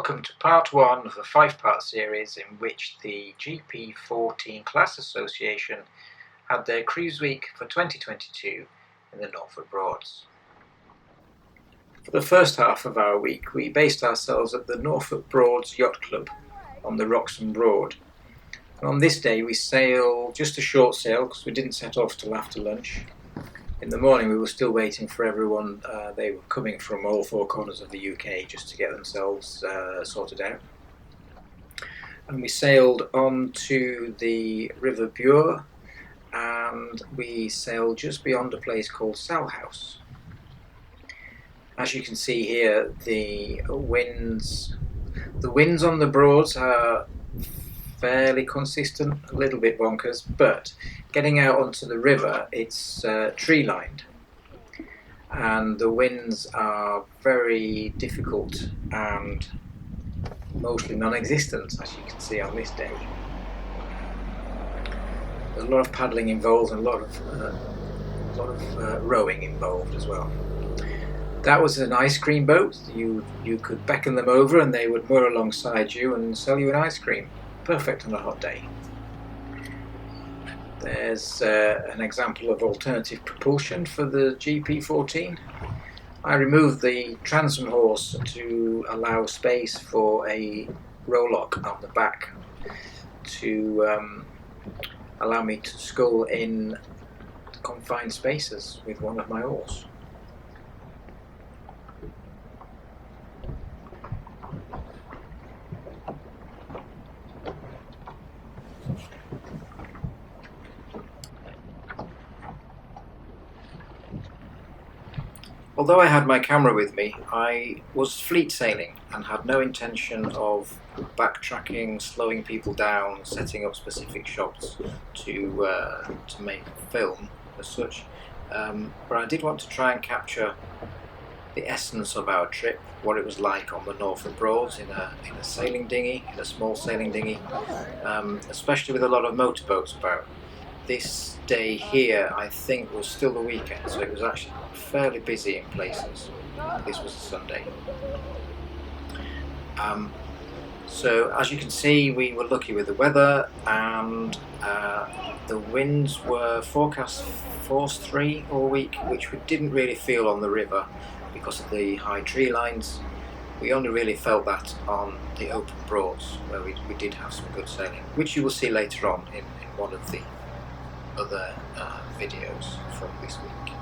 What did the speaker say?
Welcome to part one of the 5-part series in which the GP14 Class Association had their cruise week for 2022 in the Norfolk Broads. For the first half of our week we based ourselves at the Norfolk Broads Yacht Club on the Roxham Broad. And on this day we sailed just a short sail because we didn't set off till after lunch. In the morning we were still waiting for everyone. They were coming from all four corners of the UK just to get themselves sorted out. And we sailed on to the River Bure and we sailed just beyond a place called Salhouse. As you can see here, the winds on the Broads are fairly consistent, a little bit bonkers, but getting out onto the river, it's tree lined and the winds are very difficult and mostly non-existent, as you can see on this day. There's a lot of paddling involved and a lot of rowing involved as well. That was an ice cream boat. You could beckon them over and they would moor alongside you and sell you an ice cream. Perfect on a hot day. There's an example of alternative propulsion for the GP14. I removed the transom horse to allow space for a rowlock on the back to allow me to scull in confined spaces with one of my oars. Although I had my camera with me, I was fleet sailing and had no intention of backtracking, slowing people down, setting up specific shots to make film as such. But I did want to try and capture the essence of our trip, what it was like on the Norfolk Broads in a sailing dinghy, in a small sailing dinghy, especially with a lot of motorboats about. This day here, I think, was still the weekend, so it was actually fairly busy in places. This was a Sunday. So as you can see, we were lucky with the weather, and the winds were forecast force 3 all week, which we didn't really feel on the river because of the high tree lines. We only really felt that on the open Broads, where we did have some good sailing, which you will see later on in one of the other videos from this week.